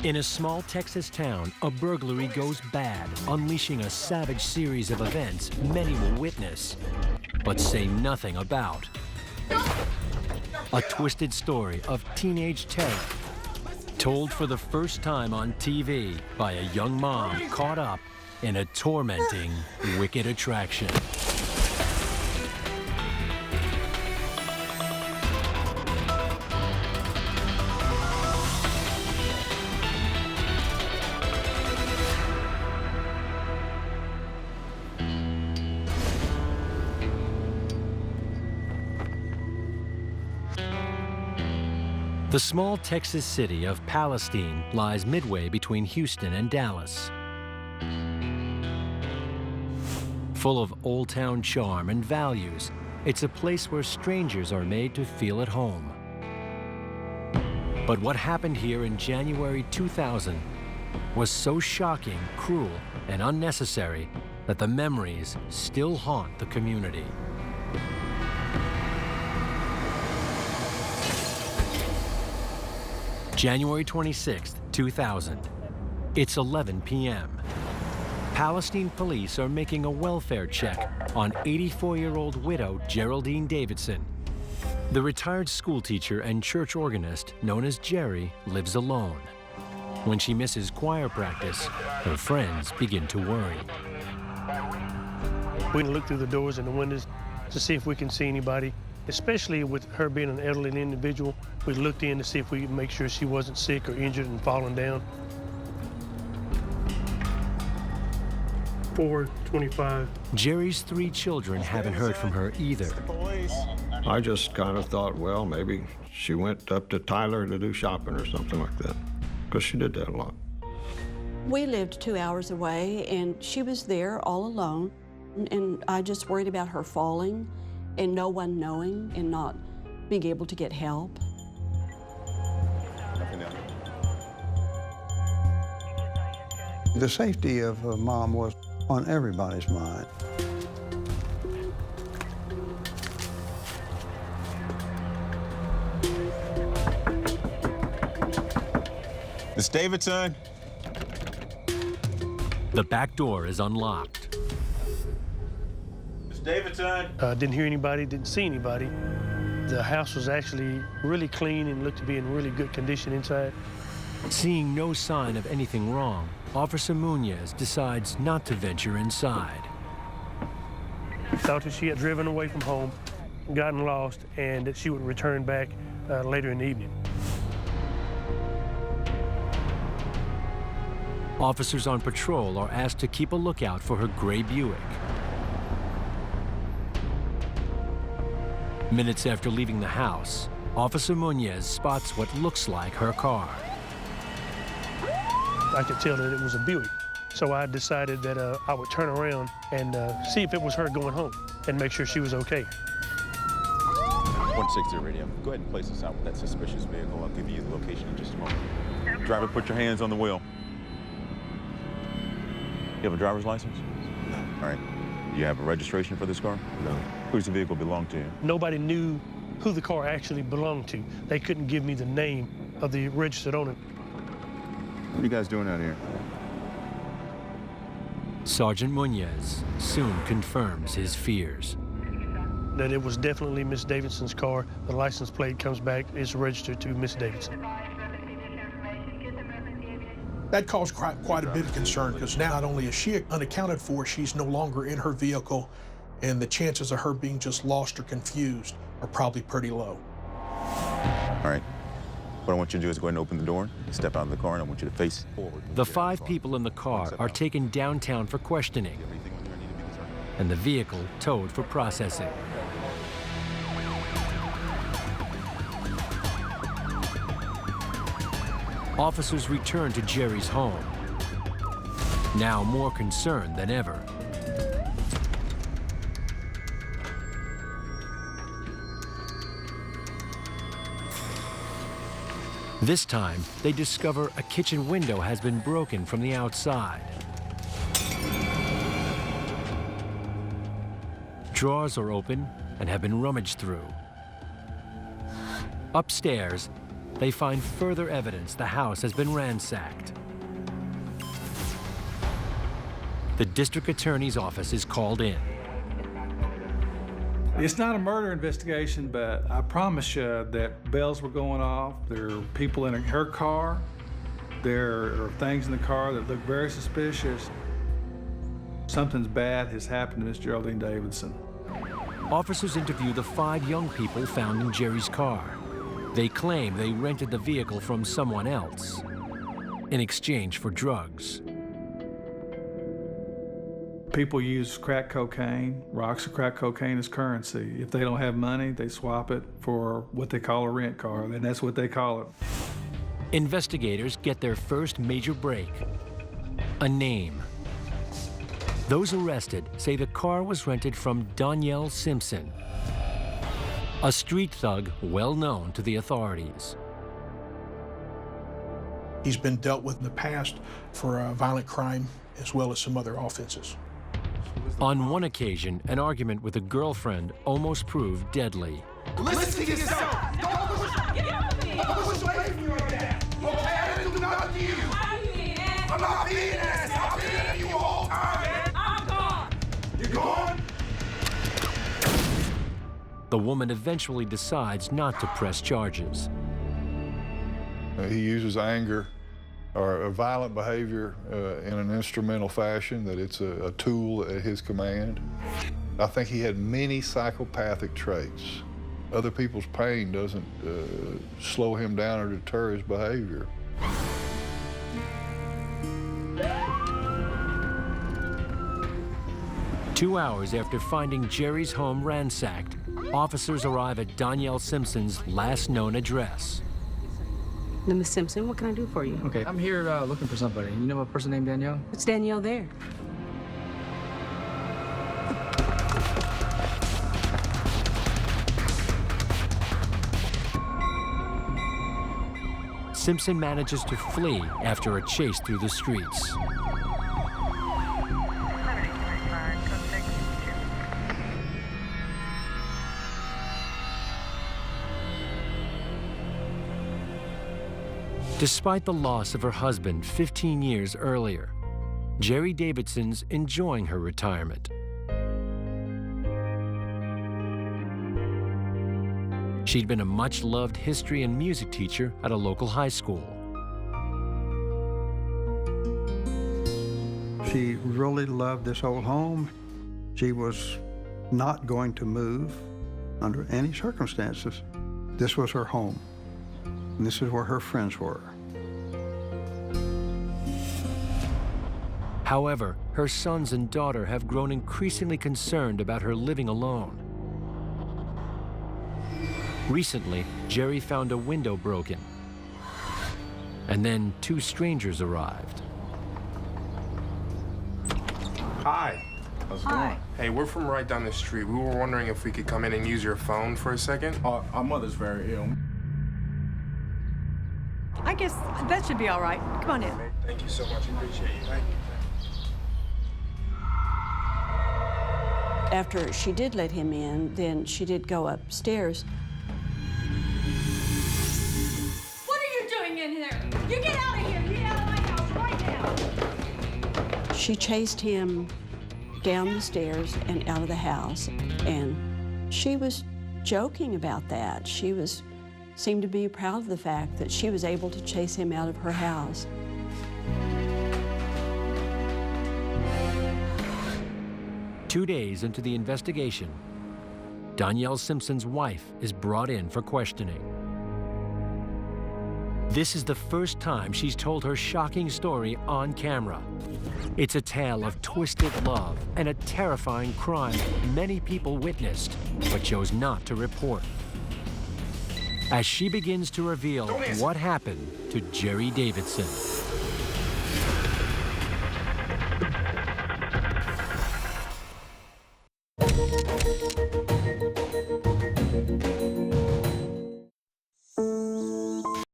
In a small Texas town, a burglary goes bad, unleashing a savage series of events many will witness, but say nothing about. A twisted story of teenage terror, told for the first time on TV by a young mom caught up in a tormenting, wicked attraction. The small Texas city of Palestine lies midway between Houston and Dallas. Full of old-town charm and values, it's a place where strangers are made to feel at home. But what happened here in January 2000 was so shocking, cruel, and unnecessary that the memories still haunt the community. January 26, 2000. It's 11 p.m. Palestine police are making a welfare check on 84-year-old widow Geraldine Davidson. The retired schoolteacher and church organist known as Jerry lives alone. When she misses choir practice, her friends begin to worry. We look through the doors and the windows to see if we can see anybody. Especially with her being an elderly individual, we looked in to see if we could make sure she wasn't sick or injured and falling down. 4:25. Jerry's 3 children haven't heard from her either. I just kind of thought, well, maybe she went up to Tyler to do shopping or something like that, because she did that a lot. We lived 2 hours away, and she was there all alone, and I just worried about her falling and no one knowing and not being able to get help. The safety of Mom was on everybody's mind. Miss Davidson. The back door is unlocked. Davidson. Didn't hear anybody, didn't see anybody. The house was actually really clean and looked to be in really good condition inside. Seeing no sign of anything wrong, Officer Munoz decides not to venture inside. Thought that she had driven away from home, gotten lost, and that she would return back later in the evening. Officers on patrol are asked to keep a lookout for her gray Buick. Minutes after leaving the house, Officer Munoz spots what looks like her car. I could tell that it was a Buick, so I decided that I would turn around and see if it was her going home and make sure she was okay. 160 radio. Go ahead and place us out with that suspicious vehicle. I'll give you the location in just a moment. Driver, put your hands on the wheel. You have a driver's license? No. All right. Do you have a registration for this car? No. Who's the vehicle belong to? Nobody knew who the car actually belonged to. They couldn't give me the name of the registered owner. What are you guys doing out here? Sergeant Munoz soon confirms his fears. That it was definitely Miss Davidson's car. The license plate comes back, it's registered to Miss Davidson. That caused quite a bit of concern, because now not only is she unaccounted for, she's no longer in her vehicle, and the chances of her being just lost or confused are probably pretty low. All right. What I want you to do is go ahead and open the door, step out of the car, and I want you to face forward. The 5 people in the car are taken downtown for questioning, and the vehicle towed for processing. Officers return to Jerry's home, now more concerned than ever. This time, they discover a kitchen window has been broken from the outside. Drawers are open and have been rummaged through. Upstairs, they find further evidence the house has been ransacked. The district attorney's office is called in. It's not a murder investigation, but I promise you that bells were going off. There are people in her car. There are things in the car that look very suspicious. Something's bad has happened to Miss Geraldine Davidson. Officers interview the 5 young people found in Jerry's car. They claim they rented the vehicle from someone else in exchange for drugs. People use crack cocaine, rocks of crack cocaine as currency. If they don't have money, they swap it for what they call a rent car, and that's what they call it. Investigators get their first major break: a name. Those arrested say the car was rented from Danielle Simpson, a street thug well known to the authorities. He's been dealt with in the past for violent crime as well as some other offenses. On one occasion, an argument with a girlfriend almost proved deadly. Listen to yourself! Don't push away from me like that! Okay, I didn't do nothing to you! I'm not being ass! I've been at you all time! I'm gone! You're gone? The woman eventually decides not to press charges. He uses anger or a violent behavior in an instrumental fashion, that it's a tool at his command. I think he had many psychopathic traits. Other people's pain doesn't slow him down or deter his behavior. Two hours after finding Jerry's home ransacked, officers arrive at Danielle Simpson's last known address. Miss Simpson, what can I do for you? Okay, I'm here looking for somebody. You know a person named Danielle? It's Danielle there. Simpson manages to flee after a chase through the streets. Despite the loss of her husband 15 years earlier, Jerry Davidson's enjoying her retirement. She'd been a much-loved history and music teacher at a local high school. She really loved this old home. She was not going to move under any circumstances. This was her home, and this is where her friends were. However, her sons and daughter have grown increasingly concerned about her living alone. Recently, Jerry found a window broken, and then 2 strangers arrived. Hi. How's it going? Hey, we're from right down the street. We were wondering if we could come in and use your phone for a second. Our mother's very ill. I guess that should be all right. Come on in. Thank you so much. Appreciate you. Thank you. After she did let him in, then she did go upstairs. What are you doing in here? You get out of here! Get out of my house right now! She chased him down the stairs and out of the house, and she was joking about that. She seemed to be proud of the fact that she was able to chase him out of her house. Two days into the investigation, Danielle Simpson's wife is brought in for questioning. This is the first time she's told her shocking story on camera. It's a tale of twisted love and a terrifying crime many people witnessed but chose not to report. As she begins to reveal what happened to Jerry Davidson.